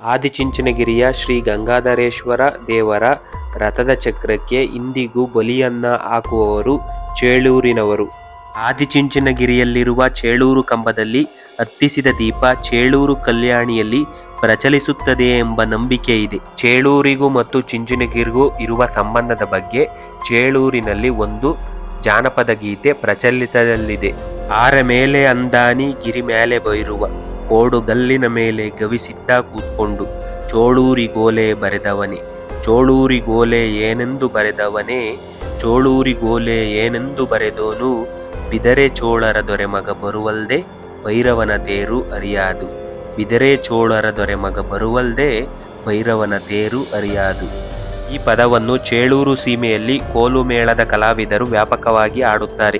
ಆದಿಚುಂಚನಗಿರಿಯ ಶ್ರೀ ಗಂಗಾಧರೇಶ್ವರ ದೇವರ ರಥದ ಚಕ್ರಕ್ಕೆ ಇಂದಿಗೂ ಬಲಿಯನ್ನ ಹಾಕುವವರು ಚೇಳೂರಿನವರು. ಆದಿಚುಂಚನಗಿರಿಯಲ್ಲಿರುವ ಚೇಳೂರು ಕಂಬದಲ್ಲಿ ಹತ್ತಿಸಿದ ದೀಪ ಚೇಳೂರು ಕಲ್ಯಾಣಿಯಲ್ಲಿ ಪ್ರಚಲಿಸುತ್ತದೆ ಎಂಬ ನಂಬಿಕೆ ಇದೆ. ಚೇಳೂರಿಗೂ ಮತ್ತು ಚುಂಚನಗಿರಿಗೂ ಇರುವ ಸಂಬಂಧದ ಬಗ್ಗೆ ಚೇಳೂರಿನಲ್ಲಿ ಒಂದು ಜಾನಪದ ಗೀತೆ ಪ್ರಚಲಿತದಲ್ಲಿದೆ. ಆರ ಮೇಲೆ ಅಂದಾನಿ ಗಿರಿ ಮೇಲೆ ಬೈರುವ, ಕೋಡುಗಲ್ಲಿನ ಮೇಲೆ ಗವಿಸಿದ್ದ ಕೂತ್ಕೊಂಡು, ಚೋಳೂರಿಗೋಲೆ ಬರೆದವನೇ, ಚೋಳೂರಿಗೋಲೆ ಏನೆಂದು ಬರೆದವನೇ, ಚೋಳೂರಿಗೋಲೆ ಏನೆಂದು ಬರೆದೋನು, ಬಿದರೆ ಚೋಳರ ದೊರೆ ಮಗ ಬರುವಲ್ದೆ ಭೈರವನ ತೇರು ಅರಿಯಾದು, ಬಿದರೆ ಚೋಳರ ದೊರೆ ಮಗ ಬರುವಲ್ದೆ ಭೈರವನ ತೇರು ಅರಿಯಾದು. ಈ ಪದವನ್ನು ಚೇಳೂರು ಸೀಮೆಯಲ್ಲಿ ಕೋಲು ಮೇಳದ ಕಲಾವಿದರು ವ್ಯಾಪಕವಾಗಿ ಆಡುತ್ತಾರೆ.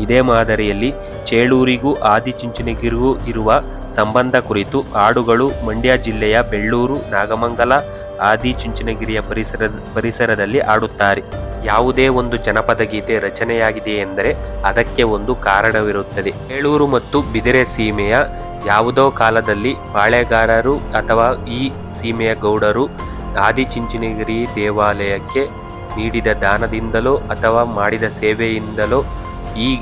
ಇದೇ ಮಾದರಿಯಲ್ಲಿ ಚೇಳೂರಿಗೂ ಆದಿಚುಂಚನಗಿರಿಗೂ ಇರುವ ಸಂಬಂಧ ಕುರಿತು ಹಾಡುಗಳು ಮಂಡ್ಯ ಜಿಲ್ಲೆಯ ಬೆಳ್ಳೂರು, ನಾಗಮಂಗಲ, ಆದಿಚುಂಚನಗಿರಿಯ ಪರಿಸರದಲ್ಲಿ ಹಾಡುತ್ತಾರೆ. ಯಾವುದೇ ಒಂದು ಜನಪದ ಗೀತೆ ರಚನೆಯಾಗಿದೆ ಎಂದರೆ ಅದಕ್ಕೆ ಒಂದು ಕಾರಣವಿರುತ್ತದೆ. ಚೇಳೂರು ಮತ್ತು ಬಿದಿರೆ ಸೀಮೆಯ ಯಾವುದೋ ಕಾಲದಲ್ಲಿ ಪಾಳೆಗಾರರು ಅಥವಾ ಈ ಸೀಮೆಯ ಗೌಡರು ಆದಿಚುಂಚನಗಿರಿ ದೇವಾಲಯಕ್ಕೆ ನೀಡಿದ ದಾನದಿಂದಲೋ ಅಥವಾ ಮಾಡಿದ ಸೇವೆಯಿಂದಲೋ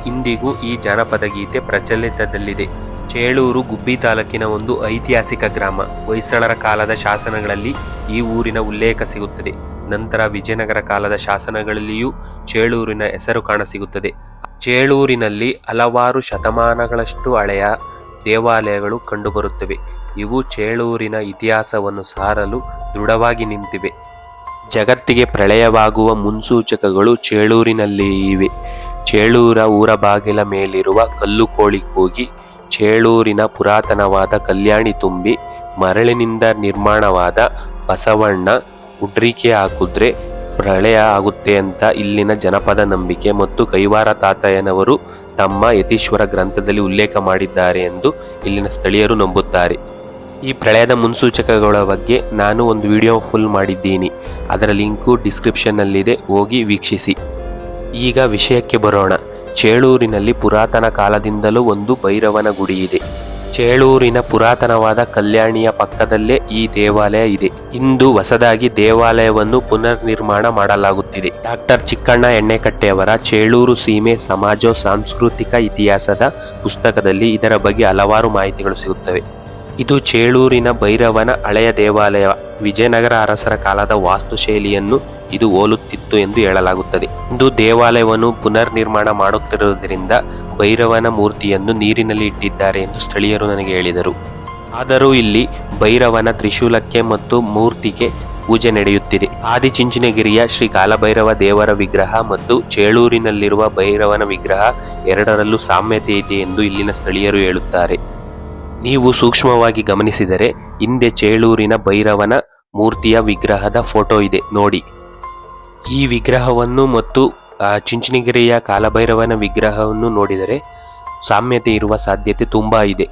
ಇಂದಿಗೂ ಈ ಜಾನಪದ ಗೀತೆ ಪ್ರಚಲಿತದಲ್ಲಿದೆ. ಚೇಳೂರು ಗುಬ್ಬಿ ತಾಲೂಕಿನ ಒಂದು ಐತಿಹಾಸಿಕ ಗ್ರಾಮ. ಹೊಯ್ಸಳರ ಕಾಲದ ಶಾಸನಗಳಲ್ಲಿ ಈ ಊರಿನ ಉಲ್ಲೇಖ ಸಿಗುತ್ತದೆ. ನಂತರ ವಿಜಯನಗರ ಕಾಲದ ಶಾಸನಗಳಲ್ಲಿಯೂ ಚೇಳೂರಿನ ಹೆಸರು ಕಾಣಸಿಗುತ್ತದೆ. ಚೇಳೂರಿನಲ್ಲಿ ಹಲವಾರು ಶತಮಾನಗಳಷ್ಟು ಹಳೆಯ ದೇವಾಲಯಗಳು ಕಂಡುಬರುತ್ತವೆ. ಇವು ಚೇಳೂರಿನ ಇತಿಹಾಸವನ್ನು ಸಾರಲು ದೃಢವಾಗಿ ನಿಂತಿವೆ. ಜಗತ್ತಿಗೆ ಪ್ರಳಯವಾಗುವ ಮುನ್ಸೂಚಕಗಳು ಚೇಳೂರಿನಲ್ಲಿ ಇವೆ. ಚೇಳೂರ ಊರ ಬಾಗಿಲ ಮೇಲಿರುವ ಕಲ್ಲು ಕೋಳಿ ಕೂಗಿ, ಚೇಳೂರಿನ ಪುರಾತನವಾದ ಕಲ್ಯಾಣಿ ತುಂಬಿ, ಮರಳಿನಿಂದ ನಿರ್ಮಾಣವಾದ ಬಸವಣ್ಣ ಉಡ್ರಿಕೆ ಹಾಕಿದ್ರೆ ಪ್ರಳಯ ಆಗುತ್ತೆ ಅಂತ ಇಲ್ಲಿನ ಜನಪದ ನಂಬಿಕೆ ಮತ್ತು ಕೈವಾರ ತಾತಯ್ಯನವರು ತಮ್ಮ ಯತೀಶ್ವರ ಗ್ರಂಥದಲ್ಲಿ ಉಲ್ಲೇಖ ಮಾಡಿದ್ದಾರೆ ಎಂದು ಇಲ್ಲಿನ ಸ್ಥಳೀಯರು ನಂಬುತ್ತಾರೆ. ಈ ಪ್ರಳಯದ ಮುನ್ಸೂಚಕಗಳ ಬಗ್ಗೆ ನಾನು ಒಂದು ವಿಡಿಯೋ ಫುಲ್ ಮಾಡಿದ್ದೀನಿ. ಅದರ ಲಿಂಕು ಡಿಸ್ಕ್ರಿಪ್ಷನ್ನಲ್ಲಿದೆ, ಹೋಗಿ ವೀಕ್ಷಿಸಿ. ಈಗ ವಿಷಯಕ್ಕೆ ಬರೋಣ. ಚೇಳೂರಿನಲ್ಲಿ ಪುರಾತನ ಕಾಲದಿಂದಲೂ ಒಂದು ಭೈರವನ ಗುಡಿ ಇದೆ. ಚೇಳೂರಿನ ಪುರಾತನವಾದ ಕಲ್ಯಾಣಿಯ ಪಕ್ಕದಲ್ಲೇ ಈ ದೇವಾಲಯ ಇದೆ. ಇಂದು ಹೊಸದಾಗಿ ದೇವಾಲಯವನ್ನು ಪುನರ್ ನಿರ್ಮಾಣ ಮಾಡಲಾಗುತ್ತಿದೆ. ಡಾಕ್ಟರ್ ಚಿಕ್ಕಣ್ಣ ಎಣ್ಣೆಕಟ್ಟೆಯವರ ಚೇಳೂರು ಸೀಮೆ ಸಮಾಜ ಸಾಂಸ್ಕೃತಿಕ ಇತಿಹಾಸದ ಪುಸ್ತಕದಲ್ಲಿ ಇದರ ಬಗ್ಗೆ ಹಲವಾರು ಮಾಹಿತಿಗಳು ಸಿಗುತ್ತವೆ. ಇದು ಚೇಳೂರಿನ ಭೈರವನ ಹಳೆಯ ದೇವಾಲಯ. ವಿಜಯನಗರ ಅರಸರ ಕಾಲದ ವಾಸ್ತುಶೈಲಿಯನ್ನು ಇದು ಹೋಲುತ್ತಿತ್ತು ಎಂದು ಹೇಳಲಾಗುತ್ತದೆ. ಇಂದು ದೇವಾಲಯವನ್ನು ಪುನರ್ ನಿರ್ಮಾಣ ಮಾಡುತ್ತಿರುವುದರಿಂದ ಭೈರವನ ಮೂರ್ತಿಯನ್ನು ನೀರಿನಲ್ಲಿ ಇಟ್ಟಿದ್ದಾರೆ ಎಂದು ಸ್ಥಳೀಯರು ನನಗೆ ಹೇಳಿದರು. ಆದರೂ ಇಲ್ಲಿ ಭೈರವನ ತ್ರಿಶೂಲಕ್ಕೆ ಮತ್ತು ಮೂರ್ತಿಗೆ ಪೂಜೆ ನಡೆಯುತ್ತಿದೆ. ಆದಿಚುಂಚನಗಿರಿಯ ಶ್ರೀ ಕಾಲಭೈರವ ದೇವರ ವಿಗ್ರಹ ಮತ್ತು ಚೇಳೂರಿನಲ್ಲಿರುವ ಭೈರವನ ವಿಗ್ರಹ ಎರಡರಲ್ಲೂ ಸಾಮ್ಯತೆ ಇದೆ ಎಂದು ಇಲ್ಲಿನ ಸ್ಥಳೀಯರು ಹೇಳುತ್ತಾರೆ. ನೀವು ಸೂಕ್ಷ್ಮವಾಗಿ ಗಮನಿಸಿದರೆ ಹಿಂದೆ ಚೇಳೂರಿನ ಭೈರವನ ಮೂರ್ತಿಯ ವಿಗ್ರಹದ ಫೋಟೋ ಇದೆ ನೋಡಿ. ಈ ವಿಗ್ರಹವನ್ನು ಮತ್ತು ಚುಂಚನಗಿರಿಯ ಕಾಲಭೈರವನ ವಿಗ್ರಹವನ್ನು ನೋಡಿದರೆ ಸಾಮ್ಯತೆ ಇರುವ ಸಾಧ್ಯತೆ ತುಂಬ ಇದೆ.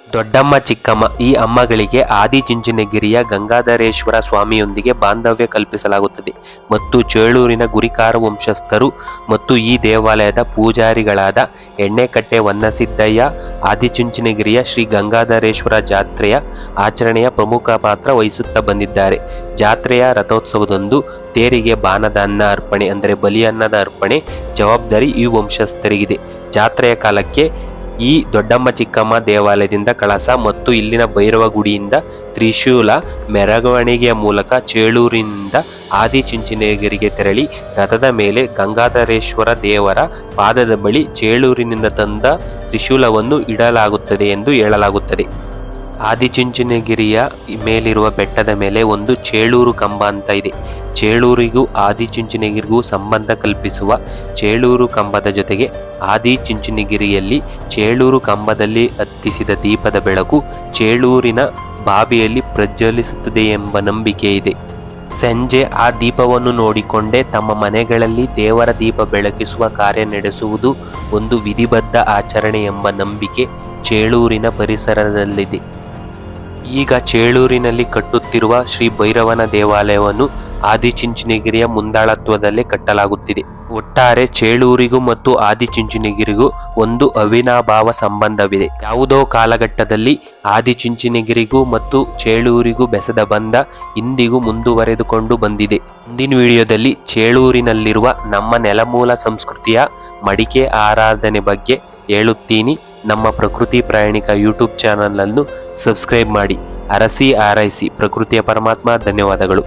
ದೊಡ್ಡಮ್ಮ ಚಿಕ್ಕಮ್ಮ ಈ ಅಮ್ಮಗಳಿಗೆ ಆದಿಚುಂಚನಗಿರಿಯ ಗಂಗಾಧರೇಶ್ವರ ಸ್ವಾಮಿಯೊಂದಿಗೆ ಬಾಂಧವ್ಯ ಕಲ್ಪಿಸಲಾಗುತ್ತದೆ ಮತ್ತು ಚೇಳೂರಿನ ಗುರಿಕಾರ ವಂಶಸ್ಥರು ಮತ್ತು ಈ ದೇವಾಲಯದ ಪೂಜಾರಿಗಳಾದ ಎಣ್ಣೆಕಟ್ಟೆ ವನ್ನಸಿದ್ದಯ್ಯ ಆದಿಚುಂಚನಗಿರಿಯ ಶ್ರೀ ಗಂಗಾಧರೇಶ್ವರ ಜಾತ್ರೆಯ ಆಚರಣೆಯ ಪ್ರಮುಖ ಪಾತ್ರ ವಹಿಸುತ್ತಾ ಬಂದಿದ್ದಾರೆ. ಜಾತ್ರೆಯ ರಥೋತ್ಸವದಂದು ತೇರಿಗೆ ಬಾನದ ಅನ್ನ ಅರ್ಪಣೆ ಅಂದರೆ ಬಲಿಯನ್ನದ ಅರ್ಪಣೆ ಜವಾಬ್ದಾರಿ ಈ ವಂಶಸ್ಥರಿಗಿದೆ. ಜಾತ್ರೆಯ ಕಾಲಕ್ಕೆ ಈ ದೊಡ್ಡಮ್ಮ ಚಿಕ್ಕಮ್ಮ ದೇವಾಲಯದಿಂದ ಕಳಸ ಮತ್ತು ಇಲ್ಲಿನ ಭೈರವ ಗುಡಿಯಿಂದ ತ್ರಿಶೂಲ ಮೆರವಣಿಗೆಯ ಮೂಲಕ ಚೇಳೂರಿನಿಂದ ಆದಿಚುಂಚನಗಿರಿಗೆ ತೆರಳಿ ರಥದ ಮೇಲೆ ಗಂಗಾಧರೇಶ್ವರ ದೇವರ ಪಾದದ ಬಳಿ ಚೇಳೂರಿನಿಂದ ತಂದ ತ್ರಿಶೂಲವನ್ನು ಇಡಲಾಗುತ್ತದೆ ಎಂದು ಹೇಳಲಾಗುತ್ತದೆ. ಆದಿಚುಂಚನಗಿರಿಯ ಮೇಲಿರುವ ಬೆಟ್ಟದ ಮೇಲೆ ಒಂದು ಚೇಳೂರು ಕಂಬ ಅಂತ ಇದೆ. ಚೇಳೂರಿಗೂ ಆದಿಚುಂಚನಗಿರಿಗೂ ಸಂಬಂಧ ಕಲ್ಪಿಸುವ ಚೇಳೂರು ಕಂಬದ ಜೊತೆಗೆ ಆದಿಚುಂಚನಗಿರಿಯಲ್ಲಿ ಚೇಳೂರು ಕಂಬದಲ್ಲಿ ಹತ್ತಿಸಿದ ದೀಪದ ಬೆಳಕು ಚೇಳೂರಿನ ಬಾವಿಯಲ್ಲಿ ಪ್ರಜ್ವಲಿಸುತ್ತದೆ ಎಂಬ ನಂಬಿಕೆ ಇದೆ. ಸಂಜೆ ಆ ದೀಪವನ್ನು ನೋಡಿಕೊಂಡೇ ತಮ್ಮ ಮನೆಗಳಲ್ಲಿ ದೇವರ ದೀಪ ಬೆಳಗಿಸುವ ಕಾರ್ಯ ನಡೆಸುವುದು ಒಂದು ವಿಧಿಬದ್ಧ ಆಚರಣೆ ಎಂಬ ನಂಬಿಕೆ ಚೇಳೂರಿನ ಪರಿಸರದಲ್ಲಿದೆ. ಈಗ ಚೇಳೂರಿನಲ್ಲಿ ಕಟ್ಟುತ್ತಿರುವ ಶ್ರೀ ಭೈರವನ ದೇವಾಲಯವನ್ನು ಆದಿಚುಂಚನಗಿರಿಯ ಮುಂದಾಳತ್ವದಲ್ಲೇ ಕಟ್ಟಲಾಗುತ್ತಿದೆ. ಒಟ್ಟಾರೆ ಚೇಳೂರಿಗೂ ಮತ್ತು ಆದಿಚುಂಚನಗಿರಿಗೂ ಒಂದು ಅವಿನಾಭಾವ ಸಂಬಂಧವಿದೆ. ಯಾವುದೋ ಕಾಲಘಟ್ಟದಲ್ಲಿ ಆದಿಚುಂಚನಗಿರಿಗೂ ಮತ್ತು ಚೇಳೂರಿಗೂ ಬೆಸೆದ ಬಂಧ ಇಂದಿಗೂ ಮುಂದುವರೆದುಕೊಂಡು ಬಂದಿದೆ. ಮುಂದಿನ ವಿಡಿಯೋದಲ್ಲಿ ಚೇಳೂರಿನಲ್ಲಿರುವ ನಮ್ಮ ನೆಲಮೂಲ ಸಂಸ್ಕೃತಿಯ ಮಡಿಕೆ ಆರಾಧನೆ ಬಗ್ಗೆ ಹೇಳುತ್ತೀನಿ. ನಮ್ಮ ಪ್ರಕೃತಿ ಪ್ರಯಾಣಿಕ ಯೂಟ್ಯೂಬ್ ಚಾನಲ್ ಅನ್ನು ಸಬ್ಸ್ಕ್ರೈಬ್ ಮಾಡಿ. ಅರಸಿ ಆರೈಸಿ ಪ್ರಕೃತಿಯ ಪರಮಾತ್ಮ. ಧನ್ಯವಾದಗಳು.